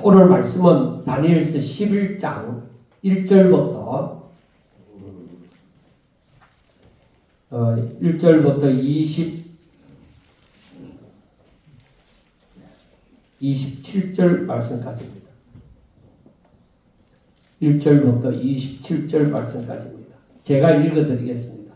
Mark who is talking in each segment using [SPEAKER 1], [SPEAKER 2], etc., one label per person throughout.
[SPEAKER 1] 오늘 말씀은 다니엘서 11장 1절부터 27절 말씀까지입니다. 1절부터 27절 말씀까지입니다. 제가 읽어드리겠습니다.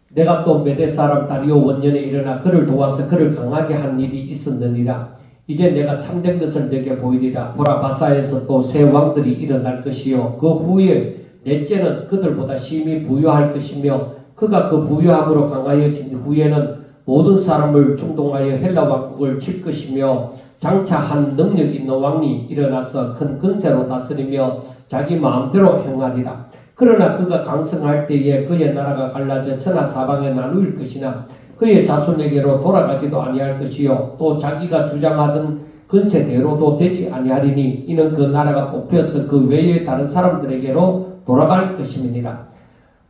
[SPEAKER 1] 내가 또 메대 사람 다리오 원년에 일어나 그를 도와서 그를 강하게 한 일이 있었느니라. 이제 내가 참된 것을 내게 보이리라. 보라, 바사에서 또 새 왕들이 일어날 것이요 그 후에 넷째는 그들보다 심히 부유할 것이며 그가 그 부유함으로 강하여진 후에는 모든 사람을 충동하여 헬라 왕국을 칠 것이며 장차 한 능력 있는 왕이 일어나서 큰 근세로 다스리며 자기 마음대로 행하리라. 그러나 그가 강성할 때에 그의 나라가 갈라져 천하 사방에 나누일 것이나 그의 자손에게로 돌아가지도 아니할 것이요 또 자기가 주장하던 근세대로도 되지 아니하리니 이는 그 나라가 뽑혀서 그 외의 다른 사람들에게로 돌아갈 것임이니라.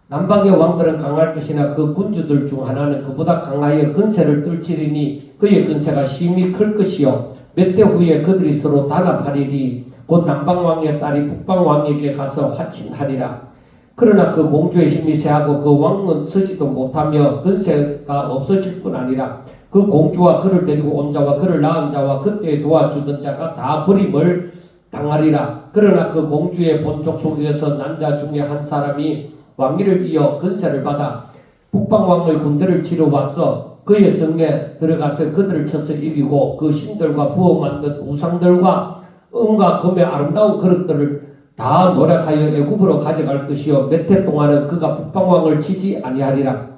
[SPEAKER 1] 남방의 왕들은 강할 것이나 그 군주들 중 하나는 그보다 강하여 근세를 떨치리니 그의 근세가 심히 클 것이요 몇 대 후에 그들이 서로 단합하리니 곧 남방왕의 딸이 북방왕에게 가서 화친하리라. 그러나 그 공주의 힘이 세하고 그 왕은 서지도 못하며 근세가 없어질 뿐 아니라 그 공주와 그를 데리고 온 자와 그를 낳은 자와 그때 도와주던 자가 다 버림을 당하리라. 그러나 그 공주의 본족 속에서 난 자 중에 한 사람이 왕위를 이어 근세를 받아 북방왕의 군대를 치러 왔어 그의 성에 들어가서 그들을 쳐서 이기고 그 신들과 부어 만든 우상들과 은과 금의 아름다운 그릇들을 다 노력하여 애굽으로 가져갈 것이요 몇 해 동안은 그가 북방왕을 치지 아니하리라.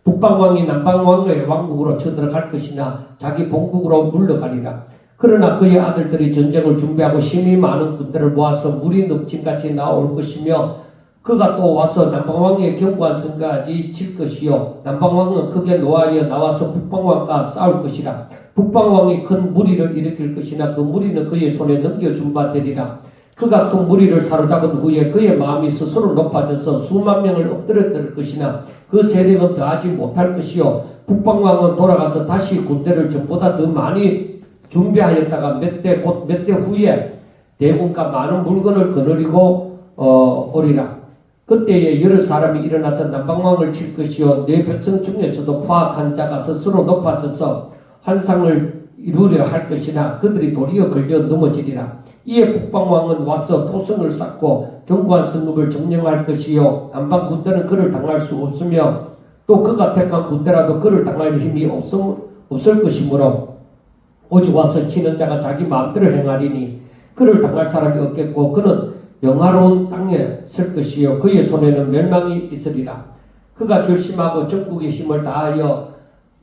[SPEAKER 1] 북방왕이 남방왕의 왕국으로 쳐들어갈 것이나 자기 본국으로 물러가리라. 그러나 그의 아들들이 전쟁을 준비하고 심히 많은 군대를 모아서 물이 넘침같이 나올 것이며 그가 또 와서 남방왕의 견고한 성까지 칠 것이요 남방왕은 크게 노하여 나와서 북방왕과 싸울 것이라. 북방왕이 큰 무리를 일으킬 것이나 그 무리는 그의 손에 넘겨준 바 되리라. 그가 그 무리를 사로잡은 후에 그의 마음이 스스로 높아져서 수만 명을 엎드려뜨릴 것이나 그 세력은 더하지 못할 것이요 북방왕은 돌아가서 다시 군대를 전보다 더 많이 준비하였다가 몇 대 후에 대군과 많은 물건을 거느리고 오리라. 그때에 여러 사람이 일어나서 남방왕을 칠 것이요 내 백성 중에서도 포악한 자가 스스로 높아져서 환상을 이루려 할 것이나 그들이 도리어 걸려 넘어지리라. 이에 북방왕은 와서 토성을 쌓고 견고한 성읍을 점령할 것이요 남방 군대는 그를 당할 수 없으며 또 그가 택한 군대라도 그를 당할 힘이 없을 것이므로 오직 와서 치는 자가 자기 마음대로 행하리니 그를 당할 사람이 없겠고 그는 영화로운 땅에 설 것이요 그의 손에는 멸망이 있으리라. 그가 결심하고 전국의 힘을 다하여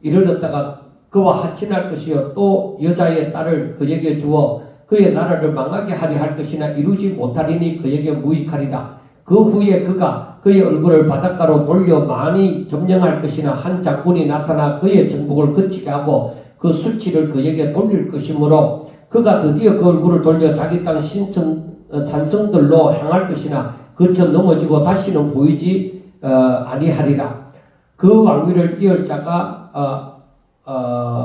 [SPEAKER 1] 이르렀다가 그와 하친할 것이요 또 여자의 딸을 그에게 주어 그의 나라를 망하게 하려 할 것이나 이루지 못하리니 그에게 무익하리라. 그 후에 그가 그의 얼굴을 바닷가로 돌려 많이 점령할 것이나 한 장군이 나타나 그의 정복을 그치게 하고 그 수치를 그에게 돌릴 것이므로 그가 드디어 그 얼굴을 돌려 자기 땅 산성들로 향할 것이나 그쳐 넘어지고 다시는 보이지 아니하리라. 그 왕위를 이을 자가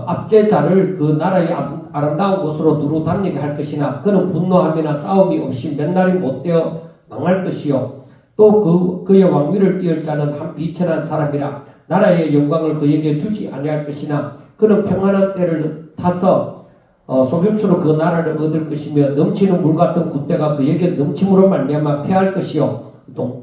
[SPEAKER 1] 압제자를 그 나라의 아름다운 곳으로 두루 다니게 할 것이나 그는 분노함이나 싸움이 없이 몇 날이 못되어 망할 것이요 또 그의 왕위를 이을 자는 한 비천한 사람이라. 나라의 영광을 그에게 주지 아니할 것이나 그는 평안한 때를 타서 속임수로 그 나라를 얻을 것이며 넘치는 물 같은 군대가 그에게 넘침으로 말미암아 패할 것이요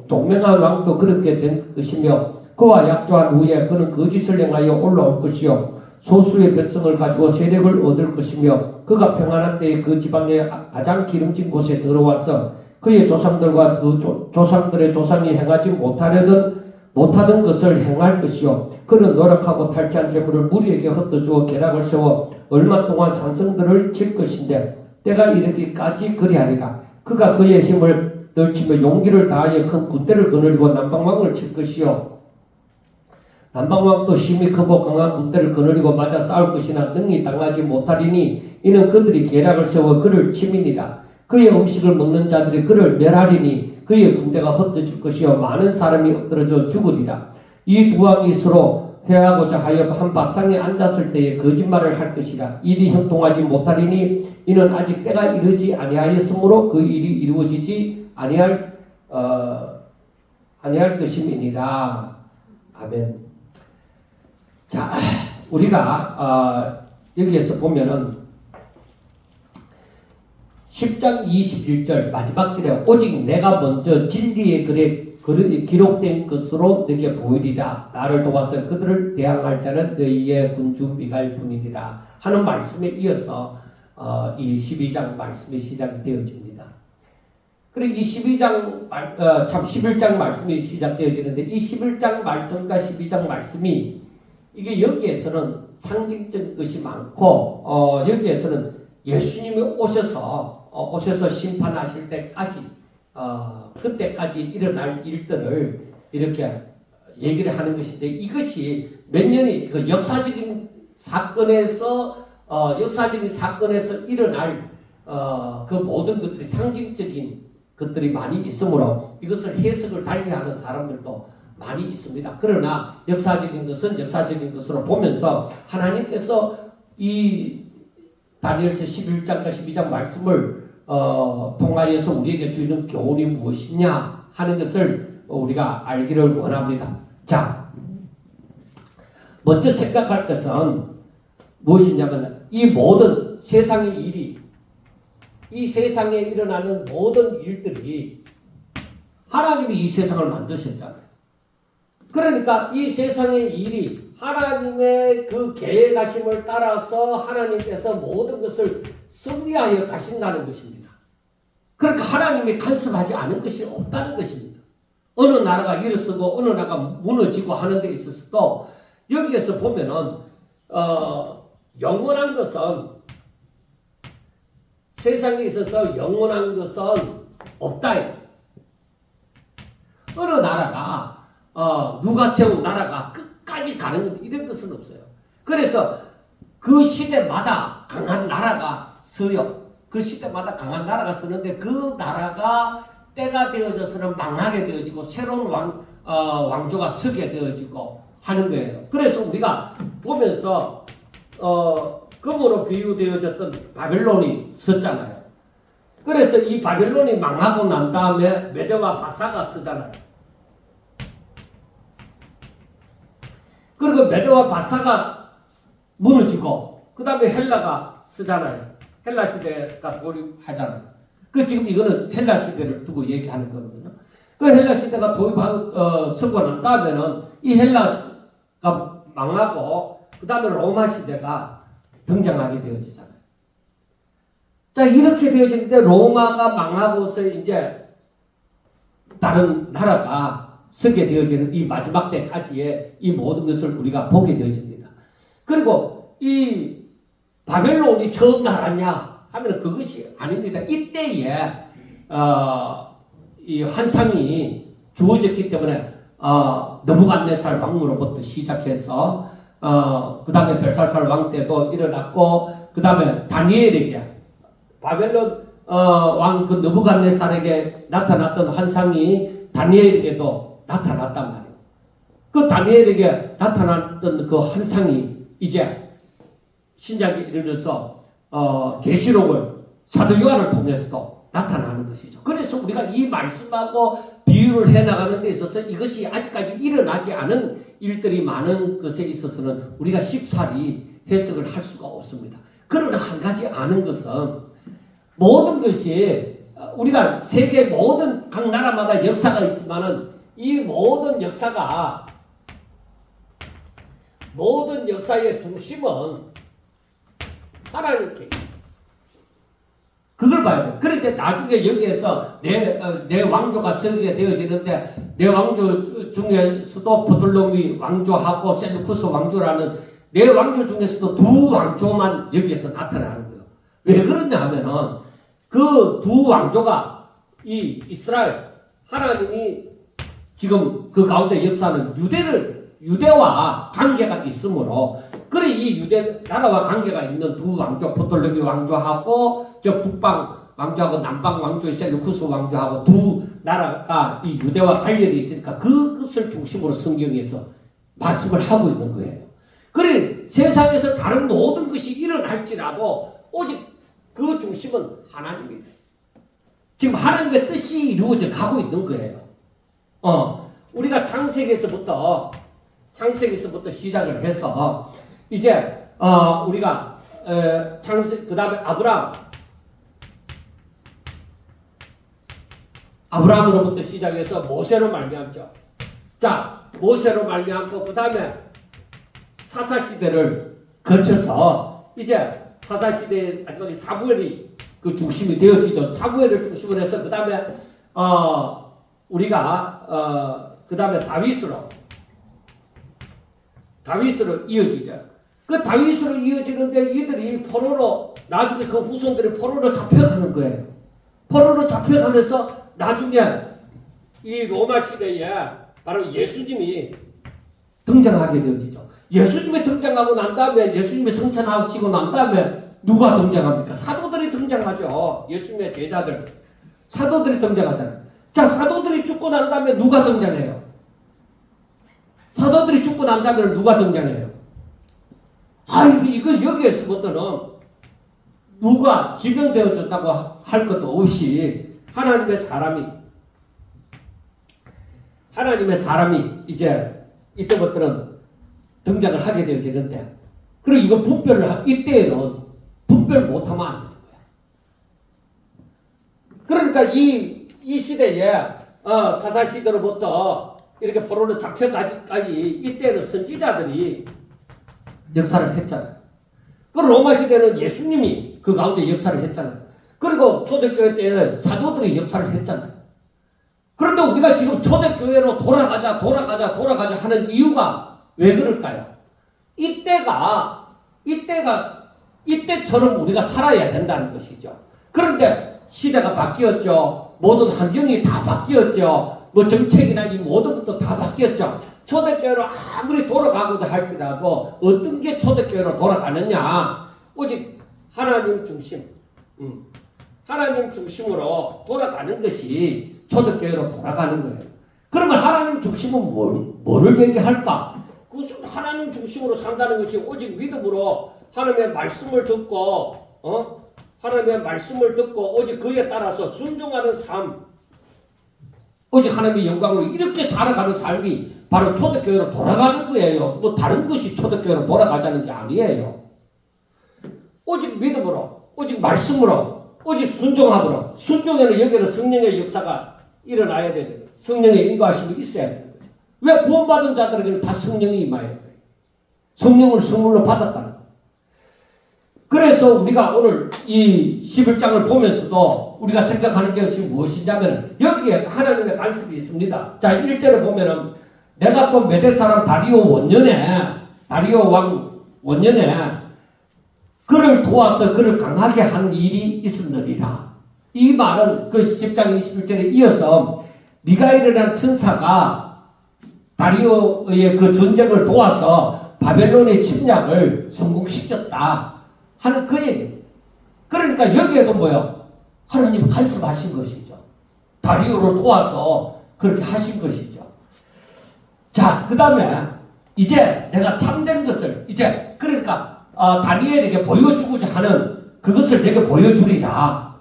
[SPEAKER 1] 동맹한 왕도 그렇게 된 것이며 그와 약조한 후에 그는 거짓을 행하여 올라올 것이요 소수의 백성을 가지고 세력을 얻을 것이며 그가 평안한 때에 그 지방의 가장 기름진 곳에 들어와서 그의 조상들과 그 조상들의 조상이 행하지 못하던 것을 행할 것이요 그는 노력하고 탈취한 재물을 무리에게 흩어주어 계략을 세워 얼마 동안 산성들을 칠 것인데 때가 이르기까지 그리하리라. 그가 그의 힘을 떨치며 용기를 다하여 큰 군대를 거느리고 남방왕을 칠 것이요 남방왕도 심히 크고 강한 군대를 거느리고 맞아 싸울 것이나 능히 당하지 못하리니 이는 그들이 계략을 세워 그를 치민이라. 그의 음식을 먹는 자들이 그를 멸하리니 그의 군대가 흩어질 것이요 많은 사람이 엎드러져 죽으리라. 이 두 왕이 서로 해하고자 하여 한 밥상에 앉았을 때에 거짓말을 할 것이라. 일이 형통하지 못하리니 이는 아직 때가 이르지 아니하였으므로 그 일이 이루어지지 아니할 것임이니라. 아멘. 자, 우리가 여기에서 보면은 10장 21절 마지막 절에 오직 내가 먼저 진리의 글에 기록된 것으로 너에게 보이리라. 나를 도와서 그들을 대항할 자는 너희의 군주 미갈 뿐이니라 하는 말씀에 이어서 이 12장 말씀이 시작이 되어집니다. 그리고 이 11장 말씀이 시작되어지는데 이 11장 말씀과 12장 말씀이 이게 여기에서는 상징적인 것이 많고 여기에서는 예수님이 오셔서 심판하실 때까지 그때까지 일어날 일들을 이렇게 얘기를 하는 것인데 이것이 몇 년이 그 역사적인 사건에서 일어날 그 모든 것들이 상징적인 것들이 많이 있으므로 이것을 해석을 달리하는 사람들도 많이 있습니다. 그러나 역사적인 것은 역사적인 것으로 보면서 하나님께서 이 다니엘서 11장과 12장 말씀을 통하여서 우리에게 주는 교훈이 무엇이냐 하는 것을 우리가 알기를 원합니다. 자, 먼저 생각할 것은 무엇이냐면 이 모든 세상의 일이 이 세상에 일어나는 모든 일들이 하나님이 이 세상을 만드셨잖아요. 그러니까 이 세상의 일이 하나님의 그 계획하심을 따라서 하나님께서 모든 것을 섭리하여 가신다는 것입니다. 그러니까 하나님이 간섭하지 않은 것이 없다는 것입니다. 어느 나라가 일어서고 어느 나라가 무너지고 하는 데 있어서도 여기에서 보면은 영원한 것은 세상에 있어서 영원한 것은 없다. 어느 나라가 누가 세운 나라가 끝까지 가는 것 이런 것은 없어요. 그래서 그 시대마다 강한 나라가 서요. 그 시대마다 강한 나라가 서는데 그 나라가 때가 되어져서는 망하게 되어지고 새로운 왕조가 서게 되어지고 하는 거예요. 그래서 우리가 보면서 금으로 비유되어졌던 바벨론이 섰잖아요. 그래서 이 바벨론이 망하고 난 다음에 메대와 바사가 서잖아요. 그리고 메대와 바사가 무너지고 그 다음에 헬라가 서잖아요. 헬라 시대가 도입하잖아요. 그 지금 이거는 헬라 시대를 두고 얘기하는 거거든요. 그 헬라 시대가 서고 난 다음에는 이 헬라가 망하고 그 다음에 로마 시대가 등장하게 되어지잖아요. 자, 이렇게 되어지는데 로마가 망하고서 이제 다른 나라가 서게 되어지는 이 마지막 때까지의 이 모든 것을 우리가 보게 되어집니다. 그리고 이 바벨론이 처음 나라냐 하면 그것이 아닙니다. 이때에 이 환상이 주어졌기 때문에 느부갓네살 왕으로부터 시작해서 그 다음에 벨사살 왕 때도 일어났고 그 다음에 다니엘에게 바벨론 왕 그 느부갓네살에게 나타났던 환상이 다니엘에게도 나타났단 말이에요. 그 다니엘에게 나타났던 그 환상이 이제 신약에 이르러서 계시록을 사도 요한을 통해서도 나타나는 것이죠. 그래서 우리가 이 말씀하고 비유를 해나가는 데 있어서 이것이 아직까지 일어나지 않은 일들이 많은 것에 있어서는 우리가 쉽사리 해석을 할 수가 없습니다. 그러나 한 가지 아는 것은 모든 것이 우리가 세계 모든 각 나라마다 역사가 있지만은 이 모든 역사의 중심은 하나님께 그걸 봐야 돼. 그럴 때 나중에 여기에서 내 왕조가 서게 되어지는데 내 왕조 중에서도 버톨로미 왕조하고 셀루쿠스 왕조라는 내 왕조 중에서도 두 왕조만 여기에서 나타나는 거예요. 왜 그러냐 하면은 그 두 왕조가 이 이스라엘 하나님이 지금 그 가운데 역사는 유대와 관계가 있으므로 그래 이 유대 나라와 관계가 있는 두 왕조 버톨로미 왕조하고 저 북방 왕조하고 남방 왕조의 셀루쿠스 왕조하고 두 나라가 이 유대와 관련이 있으니까 그것을 중심으로 성경에서 말씀을 하고 있는 거예요. 그래 세상에서 다른 모든 것이 일어날지라도 오직 그 중심은 하나님이에요. 지금 하나님의 뜻이 이루어져 가고 있는 거예요. 우리가 창세기에서부터 시작을 해서 이제 우리가 그 다음에 아브라함으로부터 시작해서 모세로 말미암죠. 자, 모세로 말미암고 그 다음에 사사시대를 거쳐서 이제 사사시대에 사무엘이 그 중심이 되어지죠. 사무엘을 중심으로 해서 그 다음에 우리가 그 다음에 다윗으로 이어지죠. 그 다윗으로 이어지는데 이들이 포로로 나중에 그 후손들이 포로로 잡혀가는 거예요. 포로로 잡혀가면서 나중에 이 로마 시대에 바로 예수님이 등장하게 되어지죠. 예수님이 등장하고 난 다음에 예수님이 성천하시고 난 다음에 누가 등장합니까? 사도들이 등장하죠. 예수님의 제자들. 사도들이 등장하잖아요. 자, 사도들이 죽고 난 다음에 누가 등장해요? 사도들이 죽고 난 다음에 누가 등장해요? 이거 여기에서부터는 누가 지명되어졌다고 할 것도 없이 하나님의 사람이 이제 이때부터는 등장을 하게 되어지는데, 그리고 이거 이때에는 분별을 못하면 안 되는 거야. 그러니까 이 시대에 사사시대로부터 이렇게 포로로 잡혀가기까지 이때는 선지자들이 역사를 했잖아요. 그 로마 시대는 예수님이 그 가운데 역사를 했잖아요. 그리고 초대교회 때는 사도들이 역사를 했잖아요. 그런데 우리가 지금 초대교회로 돌아가자 하는 이유가 왜 그럴까요? 이때처럼 우리가 살아야 된다는 것이죠. 그런데 시대가 바뀌었죠. 모든 환경이 다 바뀌었죠. 정책이나 이 모든 것도 다 바뀌었죠. 초대교회로 아무리 돌아가고자 할지라도 어떤 게 초대교회로 돌아가느냐? 오직 하나님 중심으로 돌아가는 것이 초대교회로 돌아가는 거예요. 그러면 하나님 중심은 뭐를 얘기할까? 그것은 하나님 중심으로 산다는 것이 오직 믿음으로 하나님의 말씀을 듣고 오직 그에 따라서 순종하는 삶, 오직 하나님의 영광으로 이렇게 살아가는 삶이 바로 초대교회로 돌아가는 거예요. 다른 것이 초대교회로 돌아가자는 게 아니에요. 오직 믿음으로, 오직 말씀으로, 오직 순종함으로. 순종에는 여기는 성령의 역사가 일어나야 되는 거예요. 성령의 인도하심이 있어야 되는 거예요. 왜 구원받은 자들에게는 다 성령이 임해야 돼요? 성령을 선물로 받았다는 거예요. 그래서 우리가 오늘 이 11장을 보면서도 우리가 생각하는 것이 무엇이냐면 여기에 하나님의 간섭이 있습니다. 자, 1절에 보면은 내가 또 메대 사람 다리오 왕 원년에 그를 도와서 그를 강하게 한 일이 있었느니라. 이 말은 그 10장 21절에 이어서 미가엘이라는 천사가 다리오의 그 전쟁을 도와서 바벨론의 침략을 성공시켰다 하는 그 얘기입니다. 그러니까 여기에도 뭐요? 하나님이 간섭하신 것이죠. 다리오를 도와서 그렇게 하신 것이죠. 자, 그 다음에 이제 내가 참된 것을 그러니까 다니엘에게 보여주고자 하는 그것을 내게 보여주리라.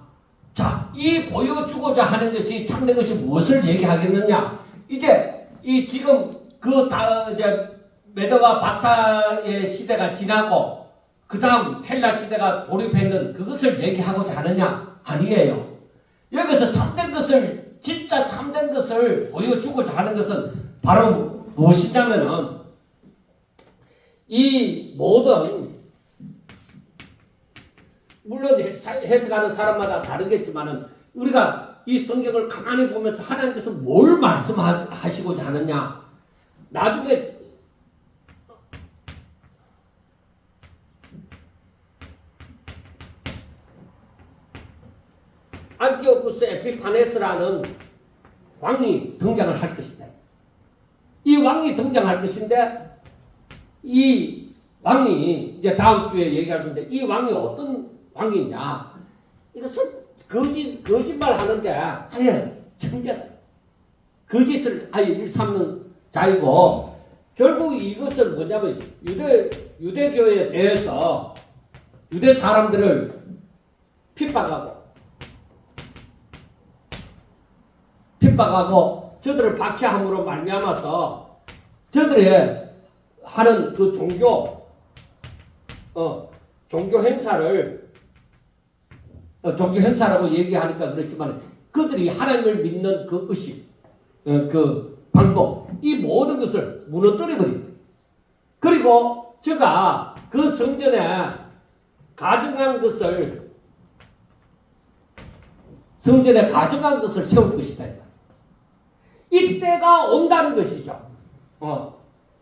[SPEAKER 1] 자, 이 보여주고자 하는 것이 참된 것이 무엇을 얘기하겠느냐? 이제 지금 이제 메드와 바사의 시대가 지나고 그 다음 헬라 시대가 돌입했는 그것을 얘기하고자 하느냐? 아니에요. 여기서 진짜 참된 것을 보여주고자 하는 것은 바로 무엇이냐면은 이 모든 물론 해석하는 사람마다 다르겠지만은 우리가 이 성경을 가만히 보면서 하나님께서 뭘 말씀하시고자 하느냐? 나중에 안티오쿠스 에피파네스라는 왕이 등장을 할 것이다. 이 왕이 등장할 것인데 이 왕이 이제 다음 주에 얘기할 건데 이 왕이 어떤 왕이냐? 이것은 거짓말 하는데 아예 천재다. 거짓을 아예 일삼는 자이고 결국 이것은 뭐냐면 유대교에 대해서 유대 사람들을 핍박하고 저들을 박해함으로 말미암아서 저들의 하는 그 종교 행사라고 얘기하니까 그렇지만 그들이 하나님을 믿는 그 의식, 그 방법, 이 모든 것을 무너뜨려버립니다. 그리고 제가 그 성전에 가증한 것을 세울 것이다. 이때가 온다는 것이죠.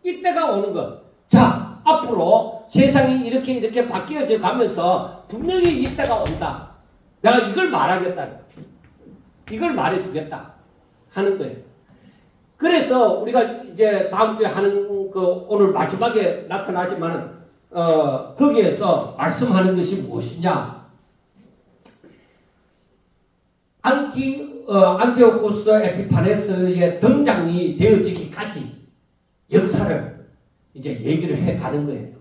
[SPEAKER 1] 이때가 오는 것. 자, 앞으로 세상이 이렇게 바뀌어져 가면서 분명히 이때가 온다. 내가 이걸 말하겠다. 이걸 말해주겠다. 하는 거예요. 그래서 우리가 이제 다음 주에 하는 그 오늘 마지막에 나타나지만은 거기에서 말씀하는 것이 무엇이냐? 안티오쿠스 에피파네스의 등장이 되어지기까지 역사를 이제 얘기를 해 가는 거예요.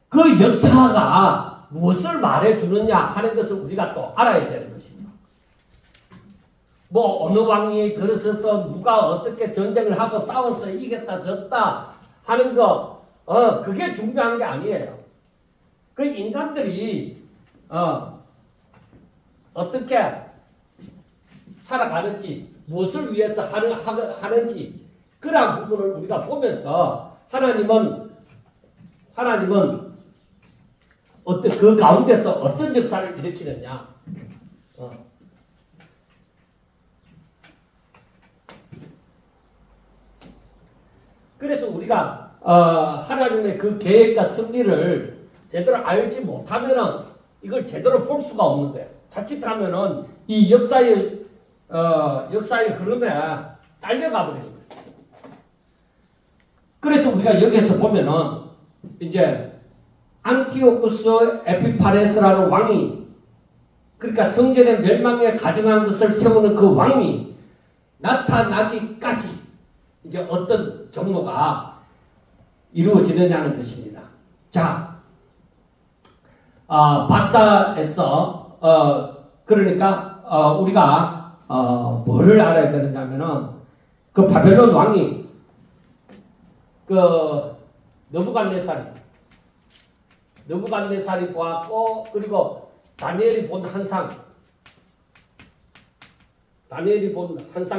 [SPEAKER 1] 그 역사가 무엇을 말해주느냐 하는 것을 우리가 또 알아야 되는 것입니다. 뭐 어느 왕이 들어서서 누가 어떻게 전쟁을 하고 싸워서 이겼다 졌다 하는 거 그게 중요한 게 아니에요. 그 인간들이 어떻게 살아가는지 무엇을 위해서 하는지 그러한 부분을 우리가 보면서 하나님은 그 가운데서 어떤 역사를 일으키느냐. 그래서 우리가 하나님의 그 계획과 섭리를 제대로 알지 못하면은 이걸 제대로 볼 수가 없는 거예요. 자칫하면은 이 역사의 흐름에 딸려가 버리는 거예요. 그래서 우리가 여기에서 보면은 이제 안티오쿠스 에피파네스라는 왕이, 그러니까 성전의 멸망에 가증한 것을 세우는 그 왕이 나타나기까지 이제 어떤 경로가 이루어지느냐는 것입니다. 자, 바사에서 그러니까 우리가 뭐를 알아야 되느냐면은 그 바벨론 왕이 그 느부갓네살이 보았고, 그리고 다니엘이 본 환상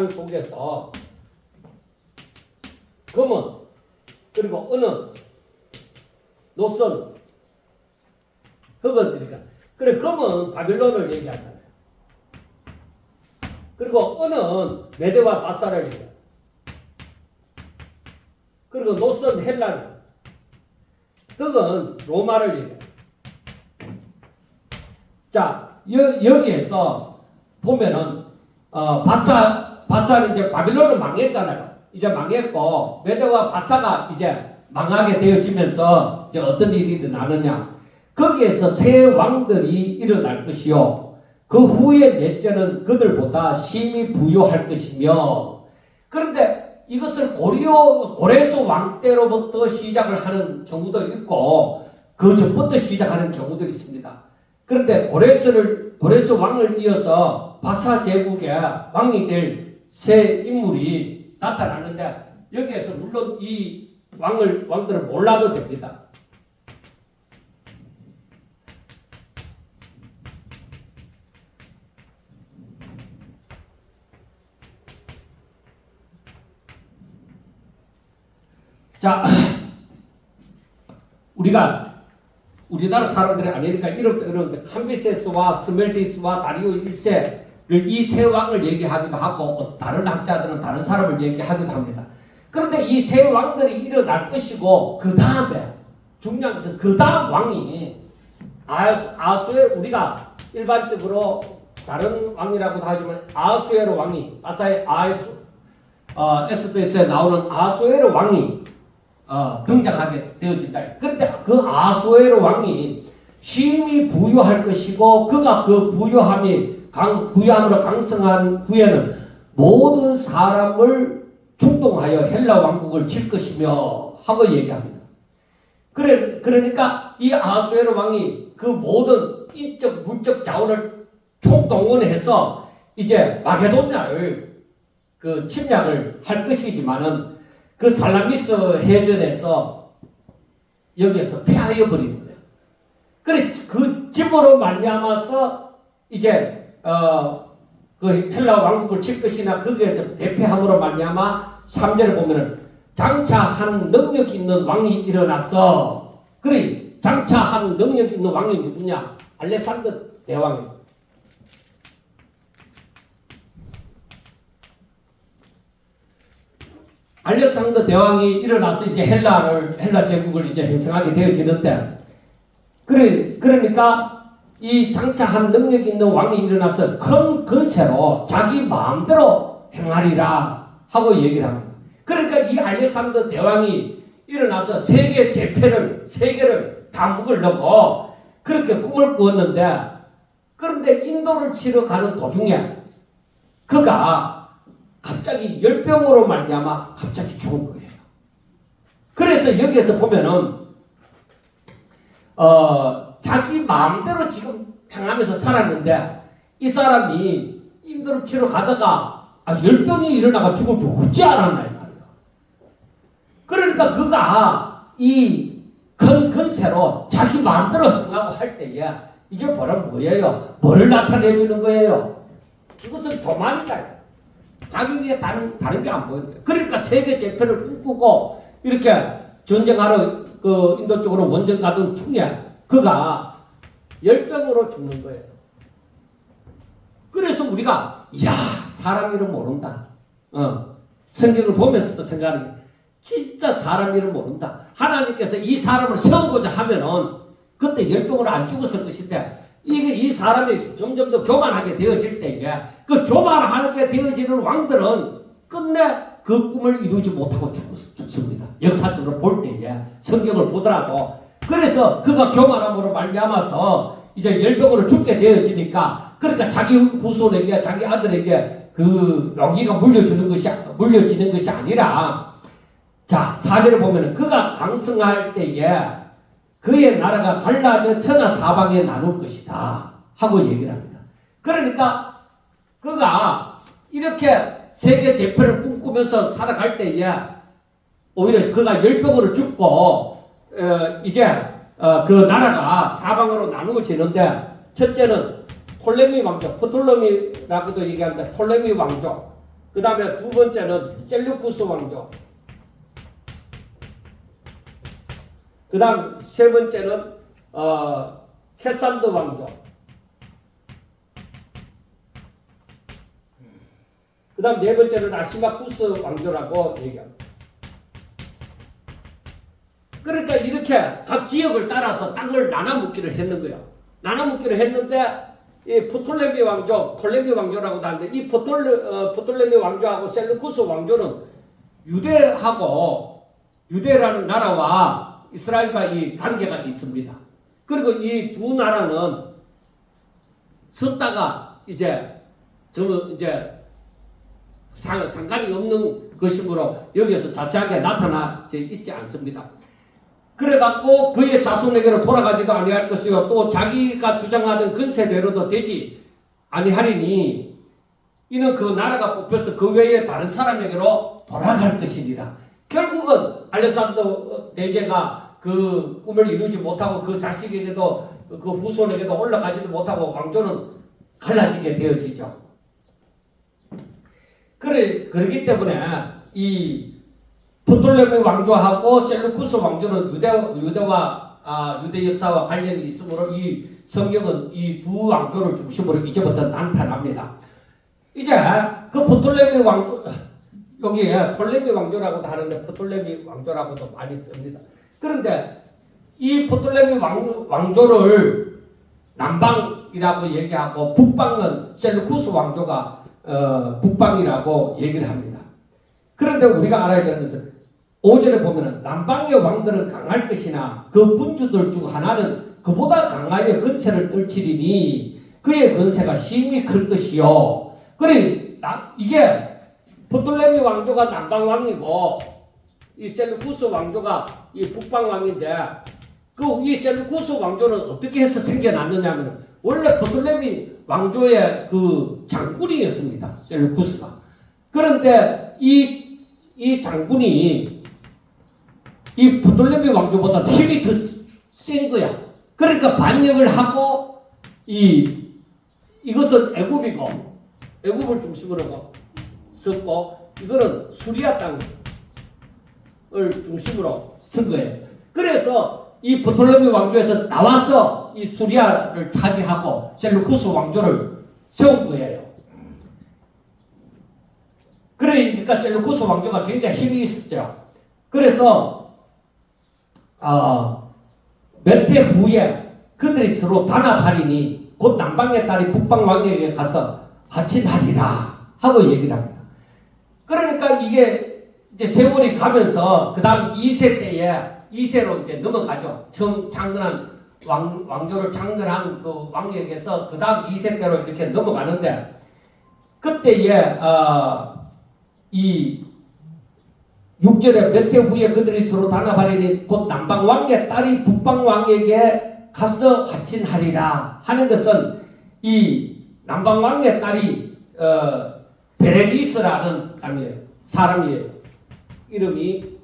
[SPEAKER 1] 속에서 금은, 그리고 은은, 노선, 흙은, 그러니까 그래, 금은 바빌론을 얘기하잖아요. 그리고 은은 메대와 바사를 얘기해요. 그리고 노선 헬라는, 흙은 로마를 얘기해요. 자, 여기에서 보면은 바사는 이제 바빌론은 망했잖아요. 이제 망했고 메대와 바사가 이제 망하게 되어지면서 이제 어떤 일이 일어나느냐? 거기에서 새 왕들이 일어날 것이요. 그 후에 넷째는 그들보다 심히 부요할 것이며. 그런데 이것을 고레스 왕 때로부터 시작을 하는 경우도 있고 그 전부터 시작하는 경우도 있습니다. 그런데 고레스 왕을 이어서 바사 제국의 왕이 될 새 인물이 나타나는데 여기에서 물론 이 왕들을 몰라도 됩니다. 자, 우리나라 사람들이 아니니까 이런데 캄비세스와 스멜티스와 다리오 1세를 이 세 왕을 얘기하기도 하고 다른 학자들은 다른 사람을 얘기하기도 합니다. 그런데 이 세 왕들이 일어날 것이고 그 다음에 중요한 것은 그 다음 왕이 아수에 우리가 일반적으로 다른 왕이라고도 하지만 아수에로 왕이 바사의 에스더에서 나오는 아수에로 왕이 등장하게 되어진다. 그런데 그 아수에로 왕이 심히 부유할 것이고 그가 그 부유함으로 강성한 후에는 모든 사람을 충동하여 헬라 왕국을 칠 것이며 하고 얘기합니다. 그러니까 이 아하수에로 왕이 그 모든 인적 물적 자원을 총동원해서 이제 마게도냐를 그 침략을 할 것이지만은 그 살라미스 해전에서 여기에서 패하여 버리는 거예요. 그래 그 집으로 말미암아서 이제 그 헬라 왕국을 칠 것이나 거기에서 대패함으로 말미암아 3절에 보면은 장차한 능력 있는 왕이 일어났어. 그래 장차한 능력 있는 왕이 누구냐? 알렉산더 대왕. 알렉산더 대왕이 일어나서 이제 헬라 제국을 이제 형성하게 되어지는데, 그러니까 이 장차한 능력 있는 왕이 일어나서 큰 건세로 자기 마음대로 행하리라 하고 얘기를 합니다. 그러니까 이 알렉산더 대왕이 일어나서 세계를 다 묶으려고 그렇게 꿈을 꾸었는데, 그런데 인도를 치러 가는 도중에 그가 갑자기 열병으로 말미암아 갑자기 죽은 거예요. 그래서 여기에서 보면은 자기 마음대로 지금 행하면서 살았는데 이 사람이 인도를 치러 가다가 열병이 일어나가 죽지 않았나 이 말이에요. 그러니까 그가 이 큰 건세로 자기 마음대로 행하고 할 때에 이게 뭐예요? 뭐를 나타내 주는 거예요? 이것은 교만이다. 자기에게 다른 게 안 보이는 거예요. 그러니까 세계 재패를 꿈꾸고 이렇게 전쟁하러 그 인도 쪽으로 원정 가던 중에 그가 열병으로 죽는 거예요. 그래서 우리가 사람 이름 모른다. 성경을 보면서도 생각하는 게 진짜 사람 이름 모른다. 하나님께서 이 사람을 세우고자 하면은 그때 열병으로 안 죽었을 것인데 이 사람이 점점 더 교만하게 되어질 때에 그 교만하게 되어지는 왕들은 끝내 그 꿈을 이루지 못하고 죽습니다. 역사적으로 볼 때에 성경을 보더라도. 그래서 그가 교만함으로 말미암아서 이제 열병으로 죽게 되어지니까 그러니까 자기 후손에게 자기 아들에게 그 용기가 물려지는 것이 아니라, 자 4절에 보면은 그가 강성할 때에 그의 나라가 갈라져 천하 사방에 나눌 것이다 하고 얘기를 합니다. 그러니까 그가 이렇게 세계 재패를 꿈꾸면서 살아갈 때에 오히려 그가 열병으로 죽고 이제 그 나라가 사방으로 나누어지는데, 첫째는 톨레미 왕족, 프톨레미라고도 얘기하는데 톨레미 왕족, 그 다음에 두 번째는 셀루쿠스 왕족, 그 다음 세 번째는 케산드 왕족, 그 다음 네 번째는 아시마쿠스 왕조라고 얘기합니다. 그러니까 이렇게 각 지역을 따라서 땅을 나눠먹기를 했는 거예요. 나눠먹기를 했는데 이 프톨레미 왕조, 톨레미 왕조라고도 하는데 이 프톨레미 왕조하고 셀루쿠스 왕조는 유대라는 나라와 이스라엘과 이 관계가 있습니다. 그리고 이 두 나라는 섰다가 이제 상관이 없는 것이므로 여기에서 자세하게 나타나 있지 않습니다. 그래갖고 그의 자손에게로 돌아가지도 아니할 것이요 또 자기가 주장하는 근세대로도 되지 아니하리니 이는 그 나라가 뽑혀서 그 외에 다른 사람에게로 돌아갈 것이니라. 결국은 알렉산더 대제가 그 꿈을 이루지 못하고 그 자식에게도 그 후손에게도 올라가지도 못하고 왕조는 갈라지게 되어지죠. 그렇기 때문에 이 프톨레미 왕조하고 셀루쿠스 왕조는 유대 역사와 관련이 있으므로 이 성경은 이 두 왕조를 중심으로 이제부터 나타납니다. 이제 그 프톨레미 왕조, 여기에 톨레미 왕조라고도 하는데 프톨레미 왕조라고도 많이 씁니다. 그런데 이 프톨레미 왕조를 남방이라고 얘기하고 북방은 셀루쿠스 왕조가 북방이라고 얘기를 합니다. 그런데 우리가 알아야 되는 것은 5절에 보면은 남방의 왕들은 강할 것이나 그 군주들 중 하나는 그보다 강하여 근세를 떨치리니 그의 근세가 심히 클 것이요. 그래 이게 프톨레미 왕조가 남방 왕이고 이 셀루쿠스 왕조가 이 북방왕인데 그 이 셀루쿠스 왕조는 어떻게 해서 생겨났느냐면 원래 프톨레미 왕조의 그 장군이었습니다. 셀루쿠스가. 그런데 이 장군이 이 프톨레미 왕조보다 힘이 더 센 거야. 그러니까 반역을 하고 이것은 애굽이고 애굽을 중심으로 썼고 이거는 수리아 땅을 중심으로 쓴 거예요. 그래서 이 프톨레미 왕조에서 나와서 이 수리아를 차지하고 셀루쿠스 왕조를 세운 거예요. 그러니까 셀루쿠스 왕조가 굉장히 힘이 있었죠. 그래서 몇 해 후에 그들이 서로 단합하리니 곧 남방의 딸이 북방 왕에게 가서 화친하리라 하고 얘기를 합니다. 그러니까 이게 이제 세월이 가면서 그 다음 2세 때에 2세로 이제 넘어가죠. 처음 창건한 왕조를 창건한 그 왕에게서 그 다음 2세 때로 이렇게 넘어가는데 그때에 이 6절에 몇 해 후에 그들이 서로 단합하리니 곧 남방 왕의 딸이 북방 왕에게 가서 화친하리라 하는 것은 이 남방 왕의 딸이 베레니스라는 사람이에요. 이름이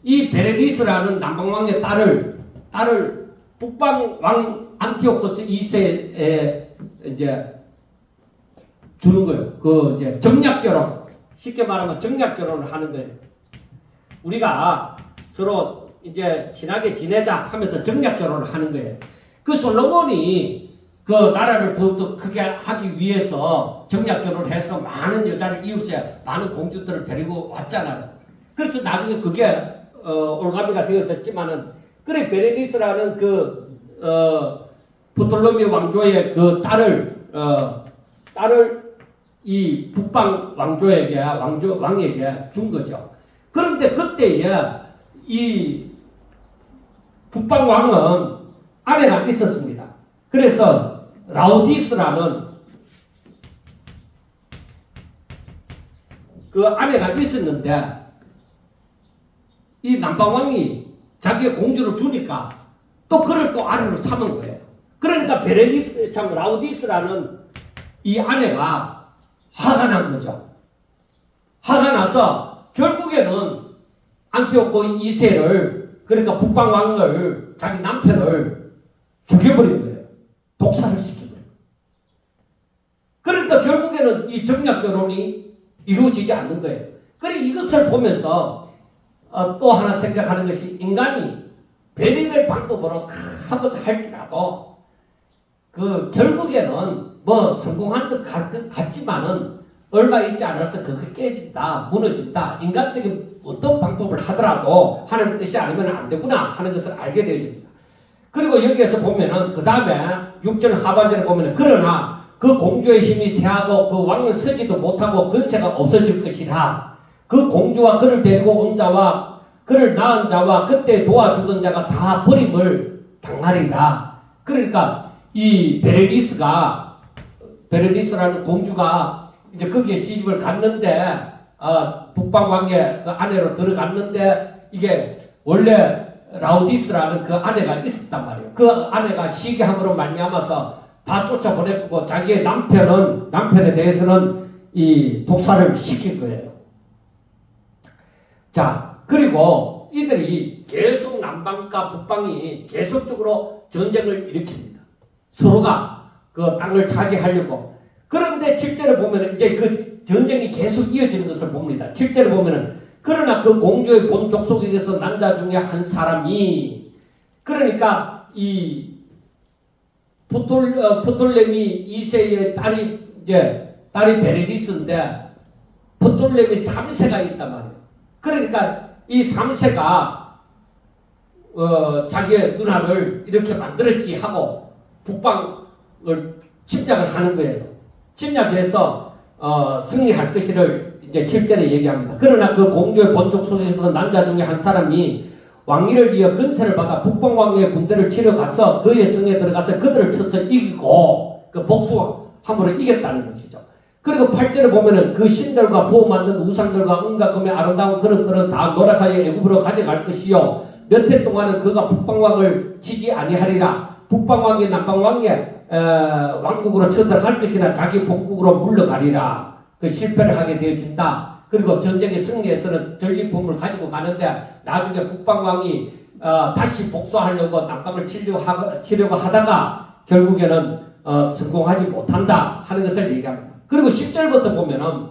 [SPEAKER 1] 이 베레니스라는 남방 왕의 딸을 북방 왕 안티오코스 2세에 이제 주는 거예요. 그 이제 정략 결혼, 쉽게 말하면 정략 결혼을 하는 거예요. 우리가 서로 이제 친하게 지내자 하면서 정략 결혼을 하는 거예요. 그 솔로몬이 그 나라를 더욱더 크게 하기 위해서 정략 결혼을 해서 많은 여자를 이웃에 많은 공주들을 데리고 왔잖아요. 그래서 나중에 그게 올가미가 되어졌지만은 그래 베레니스라는 그 프톨레미 왕조의 그 딸을 이 북방 왕조에게 왕에게 준 거죠. 그런데 그때에 이 북방 왕은 아내가 있었습니다. 그래서 라우디스라는 그 아내가 있었는데 이 남방 왕이 자기의 공주를 주니까 또 그를 또 아내로 삼은 거예요. 그러니까 라우디스라는 이 아내가 화가 난 거죠. 화가 나서 결국에는 안티오코 2세를 그러니까 북방 왕을 자기 남편을 죽여버린 거예요. 독살을 시켜버린 거예요. 그러니까 결국에는 이 정략 결혼이 이루어지지 않는 거예요. 그래 이것을 보면서 또 하나 생각하는 것이 인간이 별의별 방법으로 다 하고자 할지라도 그 결국에는 뭐 성공한 것 같지만은 얼마 있지 않아서 그게 깨진다, 무너진다. 인간적인 어떤 방법을 하더라도 하나님 뜻이 아니면 안 되구나 하는 것을 알게 되어집니다. 그리고 여기에서 보면은 그 다음에 6절 하반절에 보면은 그러나 그 공주의 힘이 쇠하고 그 왕은 서지도 못하고 권세가 없어질 것이라. 그 공주와 그를 데리고 온 자와 그를 낳은 자와 그때 도와주던 자가 다 버림을 당하리라. 그러니까 이 베레니스라는 공주가 이제 거기에 시집을 갔는데 북방 왕의 그 아내로 들어갔는데 이게 원래 라우디스라는 그 아내가 있었단 말이에요. 그 아내가 시기함으로 말미암아서 다 쫓아보내고 자기의 남편에 대해서는 이 독살을 시킨 거예요. 자, 그리고 이들이 계속 남방과 북방이 계속적으로 전쟁을 일으킵니다. 서로가 그 땅을 차지하려고. 그런데 7절에 보면 이제 그 전쟁이 계속 이어지는 것을 봅니다. 7절에 보면은 그러나 그 공주의 본 족속에게서 난 자 중에 한 사람이 그러니까 이 프톨레미 2세의 딸이 베레니스인데 프톨레미 3세가 있단 말이에요. 그러니까 이 3세가 자기의 누나를 이렇게 만들었지 하고 북방을 침략을 하는 거예요. 침략해서 승리할 것을 이제 7절에 얘기합니다. 그러나 그 공주의 본족 속에서 난자 중에 한 사람이 왕위를 이어 근세를 받아 북방 왕의 군대를 치러 가서 그의 성에 들어가서 그들을 쳐서 이기고 그 복수함으로 이겼다는 것이죠. 그리고 8절에 보면은 그 신들과 부어 만든 우상들과 은과 금의 아름다운 그릇들은 다 노력하여 애굽으로 가져갈 것이요 몇 해 동안은 그가 북방왕을 치지 아니하리라. 북방왕이 남방왕의 왕국으로 쳐들어갈 것이나 자기 본국으로 물러가리라. 그 실패를 하게 되어진다. 그리고 전쟁에 승리해서는 전리품을 가지고 가는데 나중에 북방왕이 다시 복수하려고 남방을 치려고 하다가 결국에는 성공하지 못한다 하는 것을 얘기합니다. 그리고 10절부터 보면은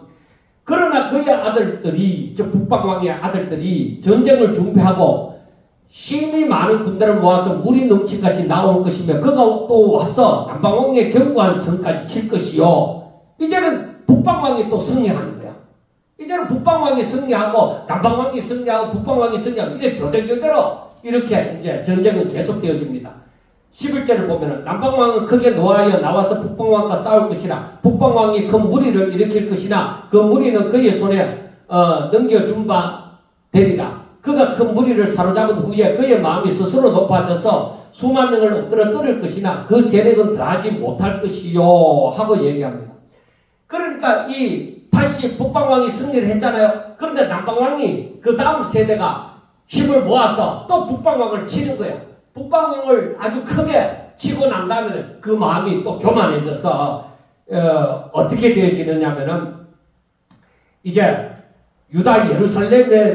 [SPEAKER 1] 그러나 그의 아들들이 즉 북방왕의 아들들이 전쟁을 준비하고 심히 많은 군대를 모아서 물이 넘치같이 나올 것이며 그가 또 와서 남방왕의 견고한 성까지 칠 것이요. 이제는 북방왕이 또 승리하는 거야. 이제는 북방왕이 승리하고 남방왕이 승리하고 북방왕이 승리하고 이게 교대교대로 이렇게 이제 전쟁은 계속되어집니다. 11절을 보면은 남방왕은 크게 노하여 나와서 북방왕과 싸울 것이나 북방왕이 큰 무리를 일으킬 것이나 그 무리는 그의 손에 넘겨준 바 되리라. 그가 큰 무리를 사로잡은 후에 그의 마음이 스스로 높아져서 수만 명을 엎드려 떨을 것이나 그 세력은 다하지 못할 것이요 하고 얘기합니다. 그러니까 이 다시 북방왕이 승리를 했잖아요. 그런데 남방왕이 그 다음 세대가 힘을 모아서 또 북방왕을 치는 거야. 북방왕을 아주 크게 치고 난 다음에는 그 마음이 또 교만해져서 어떻게 되어지느냐면은 이제 유다 예루살렘의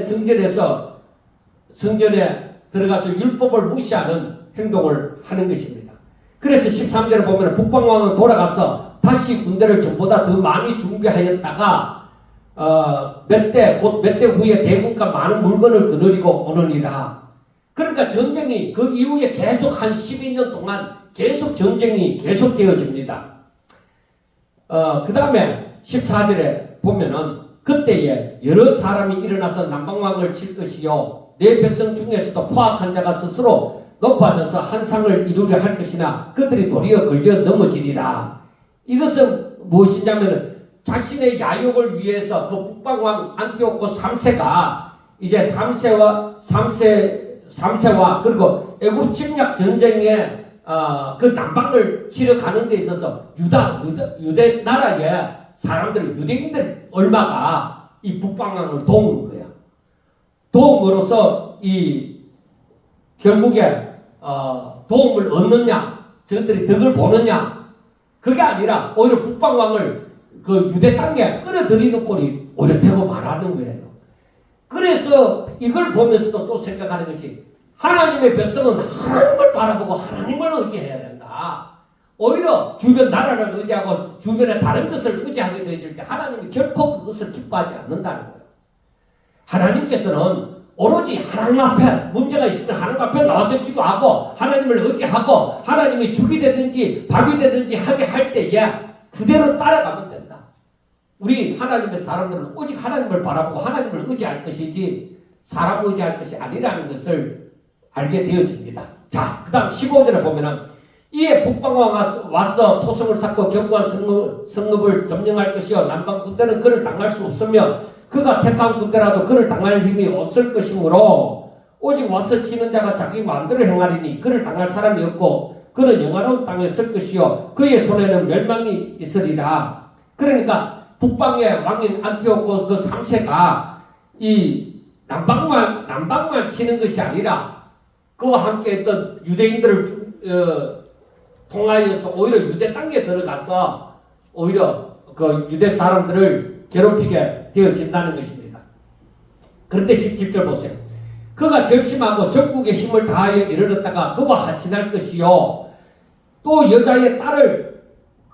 [SPEAKER 1] 성전에 들어가서 율법을 무시하는 행동을 하는 것입니다. 그래서 13절에 보면 북방왕은 돌아가서 다시 군대를 전보다 더 많이 준비하였다가 몇 대 후에 대군과 많은 물건을 거느리고 오느니라. 그러니까 전쟁이 그 이후에 계속 한 12년 동안 계속 전쟁이 계속되어집니다. 그 다음에 14절에 보면은 그때에 여러 사람이 일어나서 남방왕을 칠 것이요 내 백성 중에서도 포악한 자가 스스로 높아져서 한 상을 이루려 할 것이나 그들이 도리어 걸려 넘어지리라. 이것은 무엇이냐면은 자신의 야욕을 위해서 그 북방왕 안티오코 3세가 이제 3세와 그리고 애굽 침략 전쟁에 그 남방을 치러 가는 데 있어서 유대 나라의 사람들 유대인들 얼마가 이 북방왕을 도운 거야. 도움으로써 이 결국에 도움을 얻느냐 저들이 덕을 보느냐 그게 아니라 오히려 북방왕을 그 유대 땅에 끌어들이는 꼴이 오히려 되고 말하는 거예요. 그래서 이걸 보면서도 또 생각하는 것이 하나님의 백성은 하나님을 바라보고 하나님을 의지해야 된다. 오히려 주변 나라를 의지하고 주변의 다른 것을 의지하게 되어질 때 하나님이 결코 그것을 기뻐하지 않는다는 거예요. 하나님께서는 오로지 하나님 앞에 문제가 있으면 하나님 앞에 나와서 기도하고 하나님을 의지하고 하나님이 죽이 되든지 밥이 되든지 하게 할 때에 그대로 따라가면 된다. 우리 하나님의 사람들은 오직 하나님을 바라보고 하나님을 의지할 것이지 사람 의지할 것이 아니라는 것을 알게 되어집니다. 자, 그 다음 15절에 보면은 이에 북방왕 와서 토성을 쌓고 견고한 성읍을 점령할 것이요 남방 군대는 그를 당할 수 없으며 그가 택한 군대라도 그를 당할 힘이 없을 것이므로 오직 와서 치는 자가 자기 마음대로 행하리니 그를 당할 사람이 없고 그는 영화로운 땅에 설 것이요 그의 손에는 멸망이 있으리라. 그러니까 북방의 왕인 안티오코 그 3세가 이 남방만 치는 것이 아니라 그와 함께 했던 유대인들을 통하여서 오히려 유대 땅에 들어가서 오히려 그 유대 사람들을 괴롭히게 되어진다는 것입니다. 그런데 17절 보세요. 그가 결심하고 전국의 힘을 다하여 이르렀다가 그와 하친할 것이요 또 여자의 딸을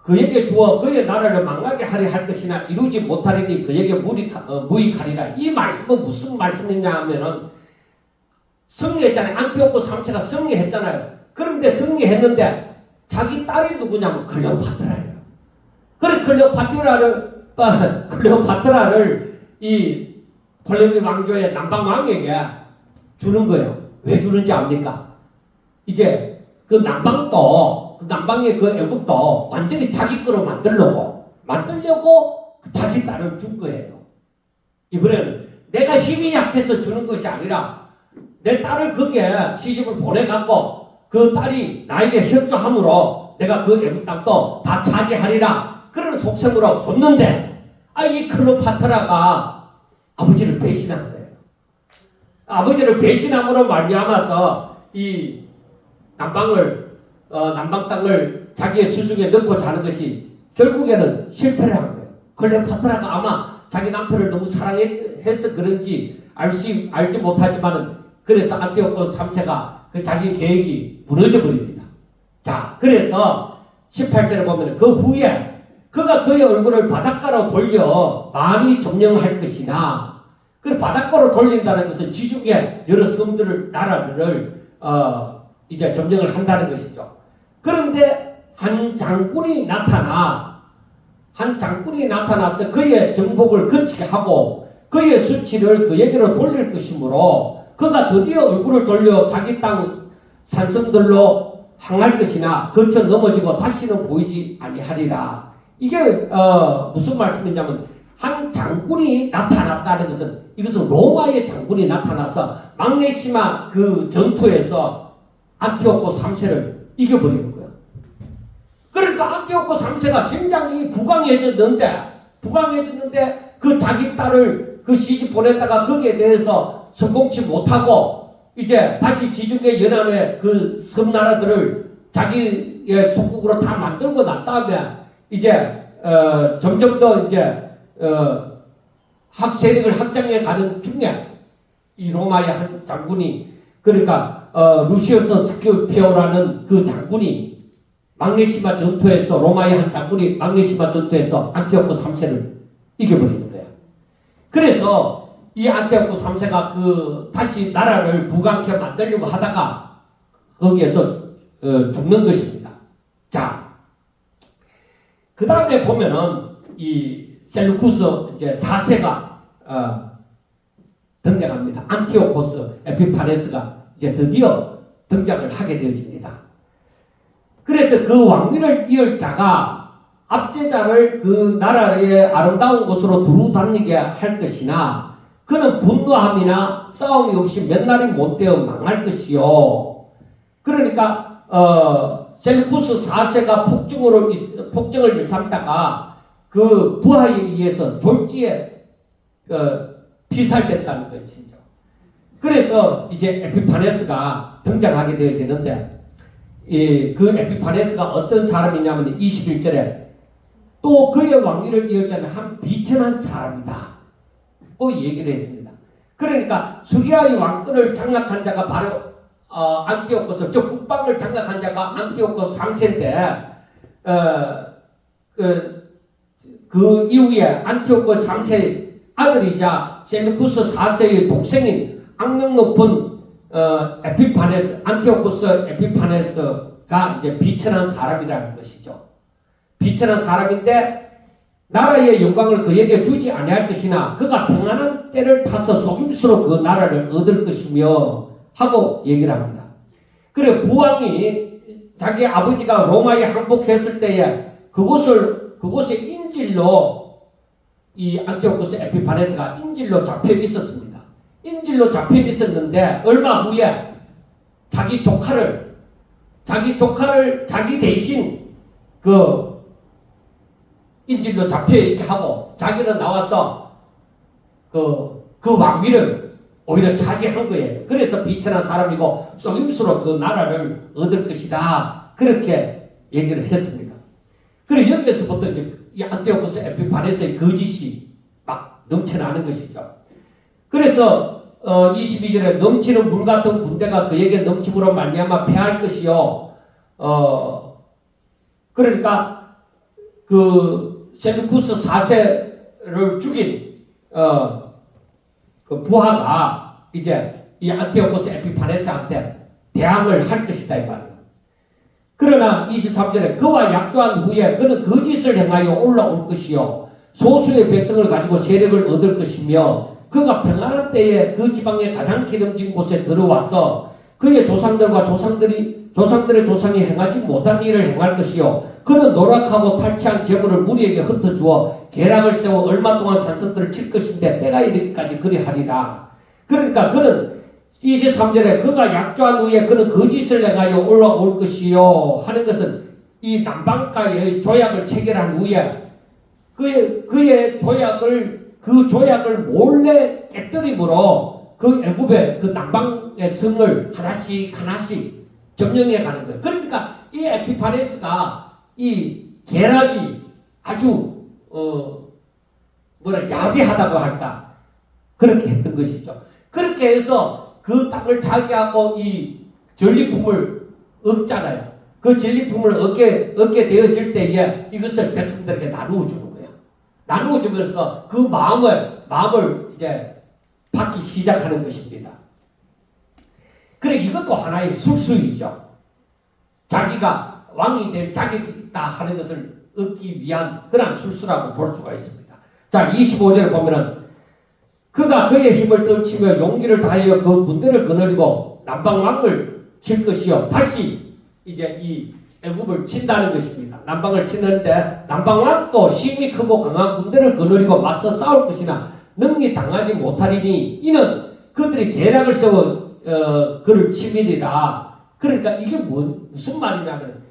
[SPEAKER 1] 그에게 주어 그의 나라를 망하게 하려 할 것이나 이루지 못하리니 그에게 무익하리라. 이 말씀은 무슨 말씀이냐 하면은 승리했잖아요. 안티오코 3세가 승리했잖아요. 그런데 승리했는데 자기 딸이 누구냐면 클레오파트라예요. 그래 클레오파트라를 이 톨레미 왕조의 남방 왕에게 주는 거예요. 왜 주는지 압니까? 이제 그 남방의 그 애국도 완전히 자기 거로 만들려고 자기 딸을 준 거예요. 이번에는 내가 힘이 약해서 주는 것이 아니라 내 딸을 거기에 시집을 보내갖고 그 딸이 나에게 협조함으로 내가 그 애국 땅도 다 차지하리라. 그런 속셈으로 줬는데 이 클레오파트라가 아버지를 배신한 거예요. 아버지를 배신함으로 말미암아서 이 남방 땅을 자기의 수중에 넣고 자는 것이 결국에는 실패를 한 거예요. 클레오파트라가 아마 자기 남편을 너무 사랑해서 그런지 알지 못하지만은 그래서 안티오코스 3세가 그 자기 계획이 무너져 버립니다. 자, 그래서 18절에 보면 그 후에 그가 그의 얼굴을 바닷가로 돌려 많이 점령할 것이나 그 바닷가로 돌린다는 것은 지중해 여러 섬들을 나라를 이제 점령을 한다는 것이죠. 그런데 한 장군이 나타나서 그의 정복을 거치게 하고 그의 수치를 그에게로 돌릴 것이므로 그가 드디어 얼굴을 돌려 자기 땅 산성들로 향할 것이나 거쳐 넘어지고 다시는 보이지 아니하리라. 이게 무슨 말씀이냐면 한 장군이 나타났다는 것은 이것은 로마의 장군이 나타나서 막내시마 그 전투에서 안티오코스 3세를 이겨버리는 거예요. 그러니까 안티오코스 3세가 굉장히 부강해졌는데 그 자기 딸을 그 시집 보냈다가 거기에 대해서 성공치 못하고 이제 다시 지중해 연안의 그 섬나라들을 자기의 속국으로 다 만들고 난 다음에 이제 점점 더 이제 세력을 확장해 가는 중에 이 로마의 한 장군이 그러니까 루시우스 스키피오라는 그 장군이 막내시마 전투에서 로마의 한 장군이 막내시마 전투에서 안티오코스 3세를 이겨버리는 거예요. 그래서 이 안티오코스 3세가 그 다시 나라를 부강케 만들려고 하다가 거기에서 죽는 것입니다. 자, 그 다음에 보면은 이 셀루쿠스 이제 4세가 등장합니다. 안티오코스 에피파네스가 이제 드디어 등장을 하게 되어집니다. 그래서 그 왕위를 이을 자가 압제자를 그 나라의 아름다운 곳으로 두루 다니게 할 것이나 그는 분노함이나 싸움이 없이 몇 날이 못되어 망할 것이요. 그러니까 셀루쿠스 4세가 폭정을 일삼다가 그 부하에 의해서 졸지에 피살됐다는 것이죠. 그래서 이제 에피파네스가 등장하게 되어지는데 그 에피파네스가 어떤 사람이냐면 21절에 또 그의 왕위를 이을 자는 한 비천한 사람이다. 또 얘기를 했습니다. 그러니까 수리아의 왕권을 장악한 자가 바로 안티오코스, 저 북방을 장악한 자가 안티오코스 3세인데 그 이후에 안티오코스 3세 아들이자 셀루쿠스 4세의 동생인 악명 높은 안티오코스 에피파네스가 이제 비천한 사람이라는 것이죠. 비천한 사람인데 나라의 영광을 그에게 주지 아니할 것이나 그가 평안한 때를 타서 속임수로 그 나라를 얻을 것이며 하고 얘기를 합니다. 그래 부왕이 자기 아버지가 로마에 항복했을 때에 그곳에 인질로 이 안티오코스 에피파네스가 인질로 잡혀 있었습니다. 인질로 잡혀 있었는데 얼마 후에 자기 조카를 자기 대신 그 인질로 잡혀 있게 하고 자기는 나와서 그 왕위를 오히려 차지한 거예요. 그래서 비천한 사람이고 속임수로 그 나라를 얻을 것이다. 그렇게 얘기를 했습니다. 그리고 여기에서부터 이제 이 안티오코스 에피파네스의 거짓이 막 넘쳐나는 것이죠. 그래서 22절에 넘치는 물 같은 군대가 그에게 넘침으로 말미암아 패할 것이요. 그러니까 그 셀루쿠스 4세를 죽인 그 부하가 이제 이 안티오코스 에피파네스한테 대항을 할 것이다 이 말이에요. 그러나 23절에 그와 약조한 후에 그는 거짓을 행하여 올라올 것이요 소수의 백성을 가지고 세력을 얻을 것이며 그가 평안한 때에 그 지방의 가장 기름진 곳에 들어와서 그의 조상들의 조상이 행하지 못한 일을 행할 것이요 그는 노력하고 탈취한 재물을 무리에게 흩어주어 계략을 세워 얼마 동안 산성들을 칠 것인데 때가 이르기까지 그리하리라. 그러니까 그는 23절에 그가 약조한 후에 그는 거짓을 행하여 올라올 것이요 하는 것은 이 남방가의 조약을 체결한 후에 그의 그 조약을 몰래 깨뜨림으로 그 애굽의 그 남방의 성을 하나씩 점령해 가는 거예요. 그러니까 이 에피파네스가 이 계략이 아주 야비하다고 할까 그렇게 했던 것이죠. 그렇게 해서 그 땅을 차지하고 이 전리품을 얻잖아요. 그 전리품을 얻게 되어질 때에 이것을 백성들에게 나누어 주는 거예요. 나누어 주면서 그 마음을 이제 받기 시작하는 것입니다. 그래, 이것도 하나의 술수이죠. 자기가 왕이 될 자격이 있다 하는 것을 얻기 위한 그런 술수라고 볼 수가 있습니다. 자, 25절을 보면은 그가 그의 힘을 떨치며 용기를 다하여 그 군대를 거느리고 남방왕을 칠 것이요. 다시 이제 이 애굽을 친다는 것입니다. 남방을 치는데 남방왕도 힘이 크고 강한 군대를 거느리고 맞서 싸울 것이나 능히 당하지 못하리니 이는 그들이 계략을 세워 그를 치밀이라. 그러니까 이게 무슨 말이냐면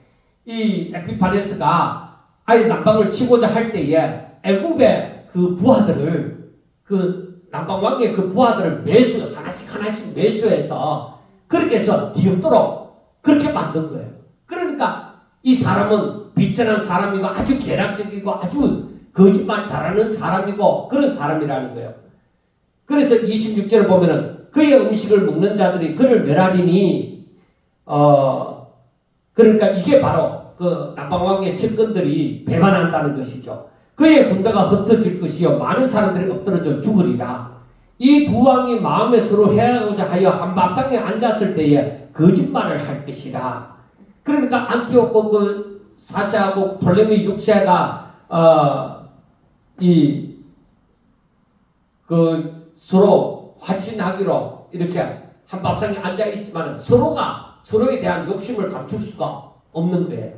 [SPEAKER 1] 이 에피파네스가 아예 남방을 치고자 할 때에 애굽의 그 부하들을 그 남방왕의 그 부하들을 하나씩 매수해서 그렇게 해서 뒤엎도록 그렇게 만든 거예요. 그러니까 이 사람은 비천한 사람이고 아주 계략적이고 아주 거짓말 잘하는 사람이고 그런 사람이라는 거예요. 그래서 26절을 보면은 그의 음식을 먹는 자들이 그를 멸하리니 그러니까 이게 바로 그 남방왕의 측근들이 배반한다는 것이죠. 그의 군대가 흩어질 것이요 많은 사람들이 엎드러져 죽으리라. 이 두 왕이 마음에 서로 해하고자 하여 한 밥상에 앉았을 때에 거짓말을 할 것이라. 그러니까 안티오코 그 4세하고 돌레미 6세가 서로 화친하기로 이렇게 한 밥상에 앉아 있지만 서로에 대한 욕심을 감출 수가 없는 거예요.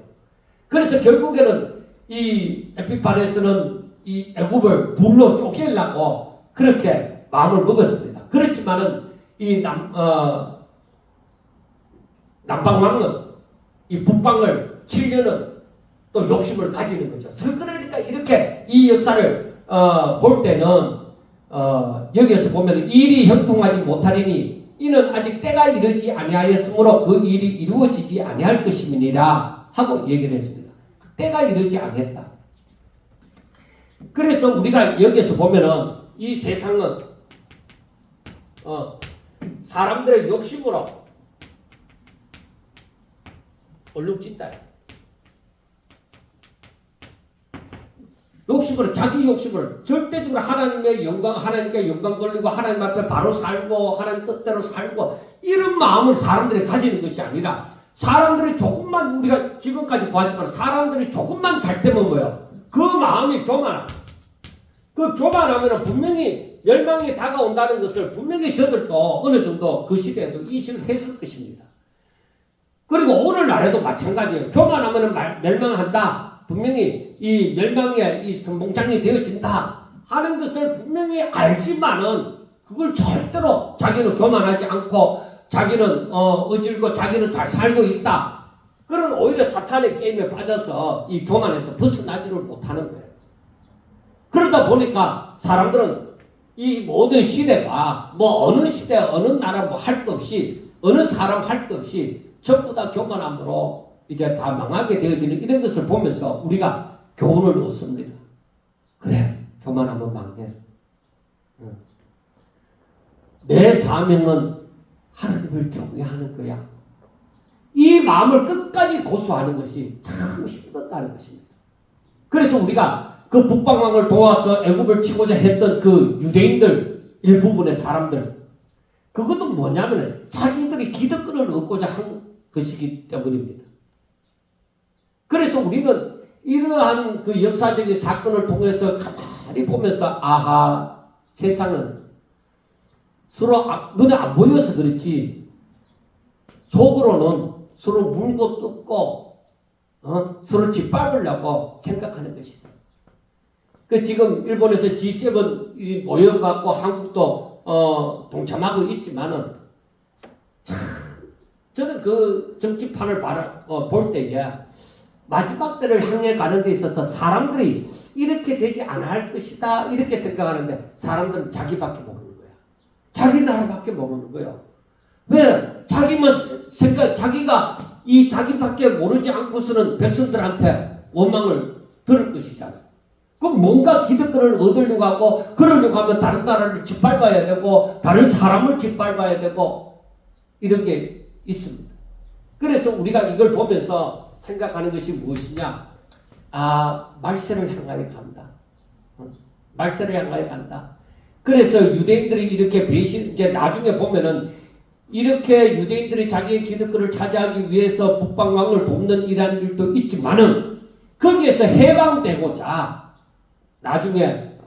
[SPEAKER 1] 그래서 결국에는 이 에피파네스는 이 애굽을 둘로 쪼개려고 그렇게 마음을 먹었습니다. 그렇지만은 이 남방왕은 이 북방을 치려는 또 욕심을 가지는 거죠. 그러니까 이렇게 이 역사를 볼 때는 여기에서 보면 일이 형통하지 못하리니 이는 아직 때가 이르지 아니하였으므로 그 일이 이루어지지 아니할 것임이니라 하고 얘기를 했습니다. 때가 이르지 않았다. 그래서 우리가 여기에서 보면은 이 세상은 사람들의 욕심으로 얼룩진다. 자기 욕심으로 절대적으로 하나님께 영광 돌리고 하나님 앞에 바로 살고 하나님 뜻대로 살고 이런 마음을 사람들이 가지는 것이 아니라 사람들이 조금만 우리가 지금까지 보았지만 사람들이 조금만 잘 되면 뭐예요? 그 마음이 교만함. 그 교만하면 분명히 멸망이 다가온다는 것을 분명히 저들도 어느 정도 그 시대에도 인식을 했을 것입니다. 그리고 오늘날에도 마찬가지예요. 교만하면 멸망한다. 분명히 이 멸망의 이 선봉장이 되어진다 하는 것을 분명히 알지만은 그걸 절대로 자기는 교만하지 않고 자기는 어질고 자기는 잘 살고 있다. 그런 오히려 사탄의 게임에 빠져서 이 교만에서 벗어나지를 못하는 거예요. 그러다 보니까 사람들은 이 모든 시대가 뭐 어느 시대 어느 나라 뭐 할 것 없이 어느 사람 할 것 없이 전부 다 교만함으로 이제 다 망하게 되어지는 이런 것을 보면서 우리가 교훈을 얻습니다. 그래, 교만하면 망해. 내 사명은 하나님을 경외하는 거야. 이 마음을 끝까지 고수하는 것이 참 힘들다는 것입니다. 그래서 우리가 그 북방왕을 도와서 애굽을 치고자 했던 그 유대인들 일부분의 사람들 그것도 뭐냐면 자기들이 기득권을 얻고자 한 것이기 때문입니다. 그래서 우리는 이러한 그 역사적인 사건을 통해서 가만히 보면서 아하 세상은 서로 눈에 안 보여서 그렇지 속으로는 서로 물고 뜯고 서로 짓밟으려고 생각하는 것이다. 그 지금 일본에서 G7 모여갖고 한국도 동참하고 있지만은 참 저는 그 정치판을 볼 때에 마지막 때를 향해 가는 데 있어서 사람들이 이렇게 되지 않을 것이다 이렇게 생각하는데 사람들은 자기밖에 모르는 거야. 자기 나라밖에 모르는 거예요. 왜? 자기만 자기가 이 자기밖에 모르지 않고서는 백성들한테 원망을 들을 것이잖아요. 그럼 뭔가 기득권을 얻으려고 하고 그러려고 하면 다른 나라를 짓밟아야 되고 다른 사람을 짓밟아야 되고 이런 게 있습니다. 그래서 우리가 이걸 보면서 생각하는 것이 무엇이냐? 말세를 향하여 간다. 말세를 향하여 간다. 그래서 유대인들이 이렇게 이제 나중에 보면은 이렇게 유대인들이 자기의 기득권을 차지하기 위해서 북방왕을 돕는 이러한 일도 있지만은 거기에서 해방되고자 나중에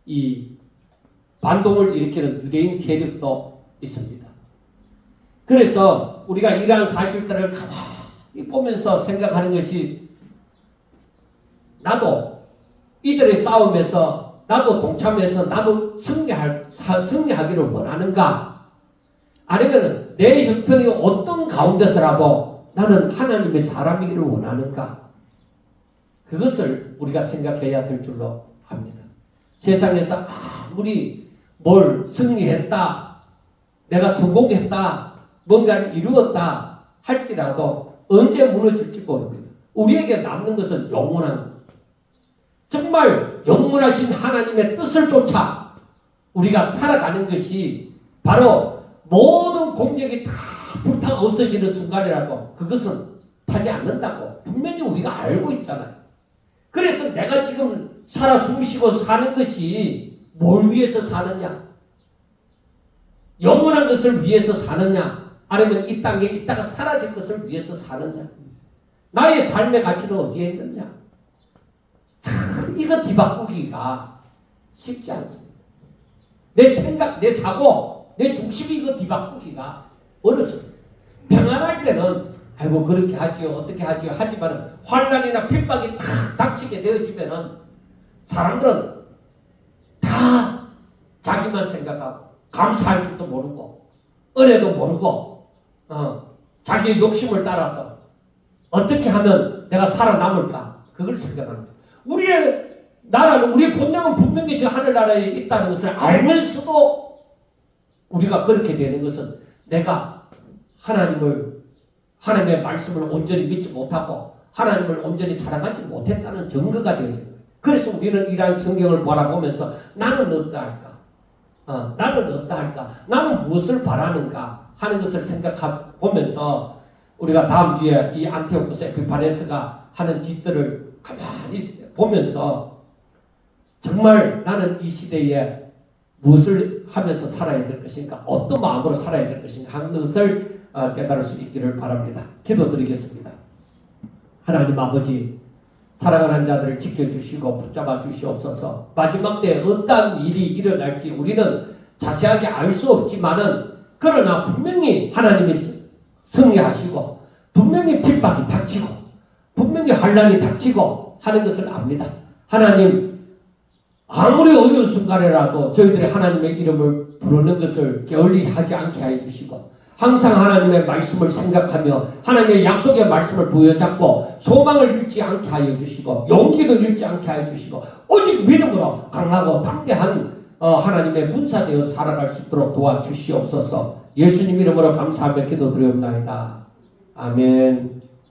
[SPEAKER 1] 이 반동을 일으키는 유대인 세력도 있습니다. 그래서 우리가 이러한 사실들을 가만히 보면서 생각하는 것이 나도 이들의 싸움에서 나도 동참해서 나도 승리하기를 원하는가? 아니면 내 형편이 어떤 가운데서라도 나는 하나님의 사람이기를 원하는가? 그것을 우리가 생각해야 될 줄로 압니다. 세상에서 아무리 뭘 승리했다, 내가 성공했다, 뭔가를 이루었다 할지라도 언제 무너질지 모릅니다. 우리에게 남는 것은 영원한, 정말 영원하신 하나님의 뜻을 쫓아 우리가 살아가는 것이 바로 모든 공력이 다 불타 없어지는 순간이라도 그것은 타지 않는다고 분명히 우리가 알고 있잖아요. 그래서 내가 지금 살아 숨쉬고 사는 것이 뭘 위해서 사느냐? 영원한 것을 위해서 사느냐? 아니면 이 땅에 있다가 사라질 것을 위해서 사느냐? 나의 삶의 가치는 어디에 있느냐? 참 이거 뒤바꾸기가 쉽지 않습니다. 내 생각, 내 사고, 내 중심이 이거 뒤바꾸기가 어렵습니다. 평안할 때는 아이고 그렇게 하지요, 어떻게 하지요 하지만 환난이나 핍박이 탁 닥치게 되어지면은 사람들은 다 자기만 생각하고 감사할 줄도 모르고 은혜도 모르고 자기의 욕심을 따라서 어떻게 하면 내가 살아남을까 그걸 생각합니다. 우리의 나라는, 우리의 본능은 분명히 저 하늘나라에 있다는 것을 알면서도 우리가 그렇게 되는 것은 내가 하나님의 말씀을 온전히 믿지 못하고 하나님을 온전히 사랑하지 못했다는 증거가 되어져요. 그래서 우리는 이러한 성경을 바라보면서 나는 어떠할까? 나는 어떠할까? 나는 무엇을 바라는가? 하는 것을 생각해보면서 우리가 다음 주에 이 안티오쿠스 에피파네스가 하는 짓들을 가만히 보면서 정말 나는 이 시대에 무엇을 하면서 살아야 될 것인가, 어떤 마음으로 살아야 될 것인가 하는 것을 깨달을 수 있기를 바랍니다. 기도드리겠습니다. 하나님 아버지, 사랑하는 자들을 지켜주시고 붙잡아 주시옵소서. 마지막 때 어떠한 일이 일어날지 우리는 자세하게 알 수 없지만은 그러나 분명히 하나님이 승리하시고 분명히 핍박이 닥치고 분명히 환난이 닥치고 하는 것을 압니다. 하나님, 아무리 어려운 순간에라도 저희들이 하나님의 이름을 부르는 것을 게을리하지 않게 하여 주시고 항상 하나님의 말씀을 생각하며 하나님의 약속의 말씀을 부여잡고 소망을 잃지 않게 하여 주시고 용기도 잃지 않게 하여 주시고 오직 믿음으로 강하고 담대한 하나님의 군사되어 살아갈 수 있도록 도와주시옵소서. 예수님 이름으로 감사하며 기도드리옵나이다. 아멘.